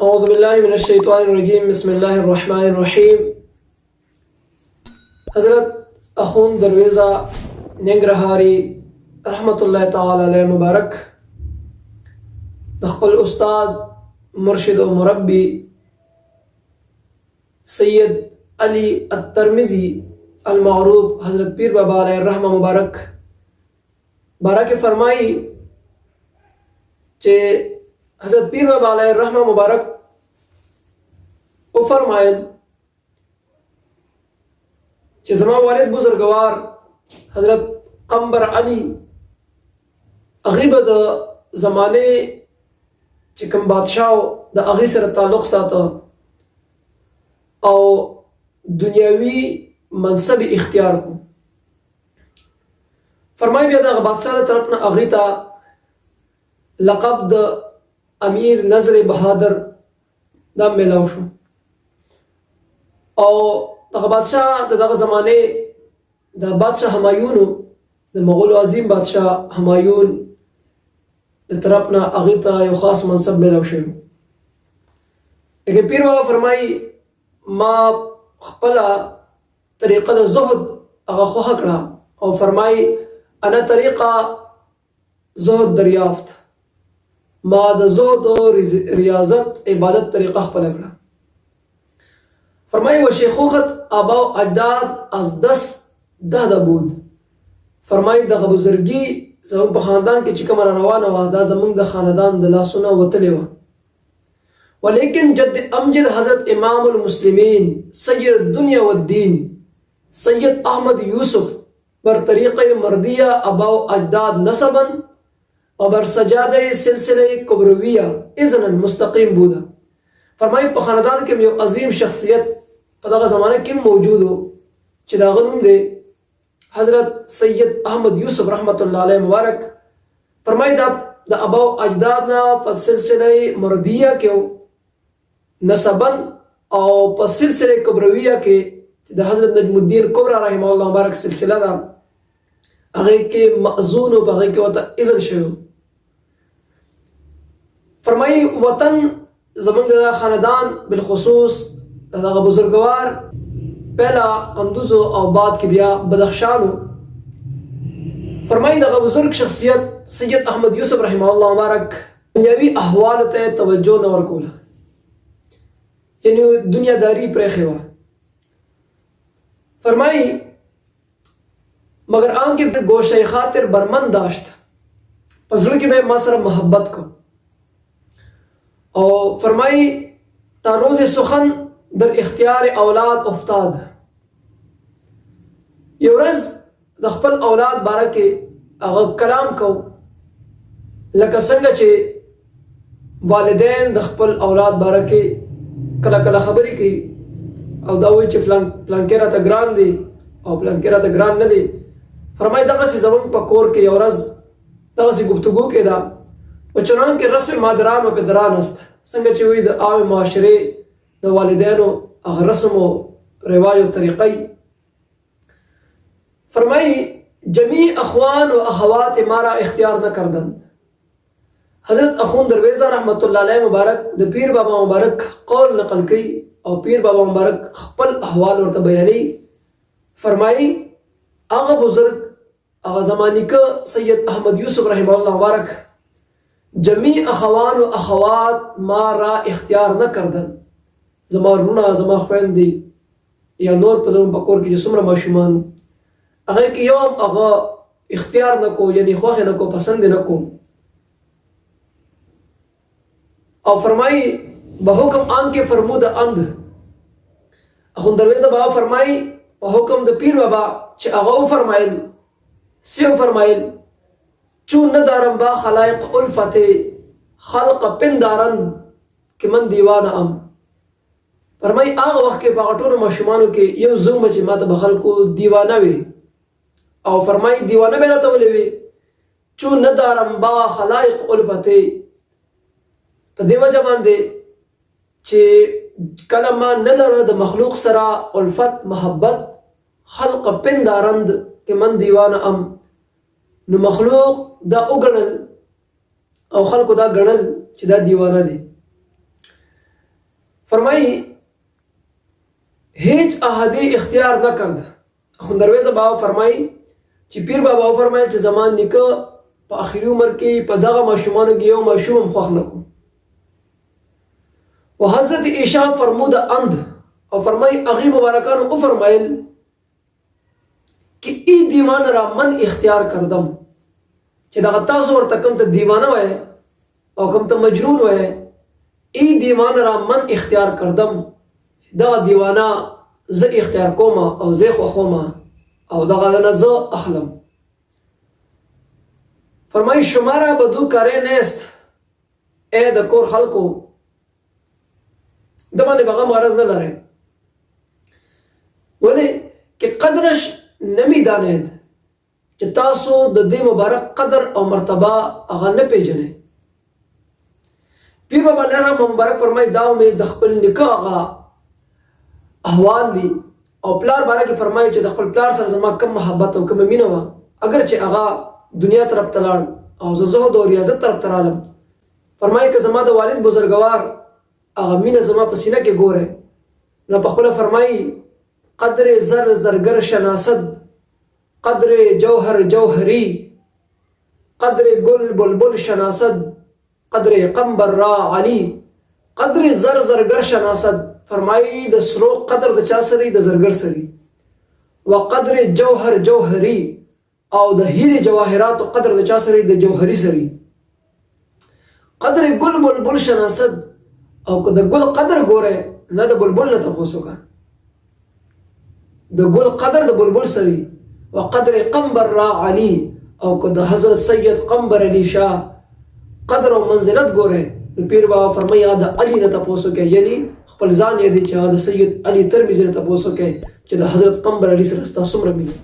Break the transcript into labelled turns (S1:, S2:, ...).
S1: أعوذ بالله من الشيطان الرجيم بسم الله الرحمن الرحيم. حضرت أخون درویزہ ننگرهاری رحمت الله تعالی علیہ مبارک خپل استاد مرشد و مربی سید علی الترمذی المعروف حضرت پیر بابا علیہ الرحمہ مبارک بارک فرمائی کہ حضرت پیر بابا علیہ الرحمہ مبارک او فرمایل چې زما والد بزرگوار حضرت قمبر علی اغیبه د زمانه چې کوم بادشاہ د اغی سره تعلق ساته او دنیاوی منصب اختیار کو. فرمای بیا د بادشاہ د طرف نه اغی ته لقب د امیر نظر بهادر دا ملاو شو او دغه بادشاہ دغه زمانه د بادشاہ همایون د مغول عظیم بادشاہ همایون د طرف نه هغه ته یو خاص منصب ملاو شو. لیکن پیر بابا فرمایي ما خپل طریقه د زهد هغه خوښه کړه او فرمایي انا طریقه زهد دریافت ما د زهد او ریاضت عبادت طریقه خپل کړه. فرمایي و شیخوخت آبا و اجداد از دست ده بود. فرمایي دغه بزرګي زموږ په خاندان کې چې کومه روانه وه دا زموږ د خاندان د لاسونه وتلې وه. ولیکن جد امجد حضرت امام المسلمین سید الدنیا والدین سید احمد یوسف بر طریقه مردیه آبا و اجداد نسبا و بر سجاده سلسله کبرویه اذنا مستقیم بوده. فرمایي په خاندان کې یو عظیم شخصیت په دغه زمانه کې موجود و چې دا غنوم دی حضرت سید احمد یوسف رحمت الله علیه مبارک. فرمایي دا د اباو اجداد نه په سلسله مردیه کې نسبا او په سلسله کبرویه کې د حضرت نجم الدین کبرا رحمه الله مبارک سلسله ده هغه کې مأذون او هغه کې وته اذن شوی. فرمایي وطن زمونږ د خاندان بالخصوص دغه بزرګوار پهلا قندوز او بعد کې بیا بدخشان. فرمایي دغه بزرګ شخصیت سید احمد یوسف رحمه الله مبارک دنیاوی احوال ته توجه نه ورکوله یعنی دنیاداری پرېښې وه. فرمایي مگر آنکه گوشه خاطر برمن داشت پس زړه کې به ما سره محبت کو. او فرمایي تا روز سخن در اختیار اولاد افتاد. یو ورځ د خپل اولاد باره کې هغه کلام کو لکه څنګه چې والدین د خپل اولاد باره کې کله کله خبرې کوي او دا وایي چې فلانکې راته ګران دی او فلانکې راته ګران نه دی. فرمایي دغسې زموږ په کور کې یو ورځ دغسې گفتگو کې ده و چنانکه رسم مادران و پدران است څنګه چې وي د عام معاشرې د والدینو هغه رسم و رواج و طریقی. فرمایي جمیع اخوان و اخوات ما را اختیار نکردند. حضرت اخون درویزہ رحمت الله علیه مبارک د پیر بابا مبارک قول نقل کوي او پیر بابا مبارک خپل احوال ورته بیانوي. فرمایي هغه بزرگ هغه زمانی که سید احمد یوسف رحمه الله مبارک جمیع اخوان و اخوات ما را اختیار نکردن. زما رونه زما خویندې یا نور په زموږ په کور کې چې څومره ماشومان هغه کې یو هم هغه اختیار نه کو یعنی خوښ نه کو پسند نه کو. او فرمایي به حکم آن کې فرمود اند. اخون درویزه بابا فرمایي په حکم د پیر بابا چې هغه فرمایل سیو فرمایل چون ندارم با خلایق الفت خلق پندارن که من دیوانه ام. فرمایي هغه وخت کې په ټولو ماشومانو کې یو زوم چې ماته به خلکو دیوانه وي او فرمایي دیوانه به راته ولې وي چون ندارم با خلایق الفت په دې وجه باندې چې کله ما نه لره د مخلوق سره الفت محبت خلق پندارند که من دیوانه ام نو مخلوق دا وګڼل او خلکو دا ګڼل چې دا دیوانه دی. فرمایي هیچ احدی اختیار نه کرد. خوندرویزه بابا فرمایي چې پیر بابا فرمایي چې زمان نیکه په اخري عمر کې په دغه ماشومانو کې یو ماشوم هم خوښ نه کو. و حضرت عیسی فرمود اند او فرمایي هغې مبارکانو وفرمایل کہ ای دیوان را من اختیار کردم چې دغه تاسو ورته کوم ته دیوانه وای او کوم ته مجنون وای، ای دیوان را من اختیار کردم، دغه دیوانه زه اختیار کوم او زه خوښوم او دغه نه زه اخلم. فرمایي شما را بدو کاری نیست ای د کور خلکو، د باندې بغه مرض نه لري، ولې کې قدرش نمی دانید چې تاسو د دې مبارک قدر او مرتبه هغه نه پیژنئ. پیر بابا نرم مبارک فرمایي دا مې د خپل نیکه هغه احوال دي او پلار باره کې فرمایي چې د خپل پلار سره زما کم محبت او کم مینه وه، اگر چې هغه دنیا طرف ته لاړ او زه زهد او ریاضت طرف ته رالم. فرمایي که زما د والد بزرګوار هغه مینه زما په سینه کې ګوره نو په خپله فرمایي قدر زر زرگر شناسد، قدر جوهر جوهری، قدر گل بلبل شناسد، قدر قنبر را علی، قدر زر زرگر شناسد. فرمایي د سرو قدر د چا سری د زرگر سری، و قدر جوهر جوهری او د هیرې جواهرات او قدر د چا سری د جوهری سری، قدر گل بلبل شناسد او که د گل قدر ګوره نه د بلبل نه تپوس وکړه، د ګل قدر د بلبل سری، و قدر قنبر را علی او که د حضرت سید قنبر علی شاه قدر او منزلت ګوره نو پیر بابا فرمایي د علی نه تپوس وکړه، یعنی خپل ځان یې دی چې د سید علی ترمذي نه تپوس وکړه چې د حضرت قنبر علی سره ستا څومره مینه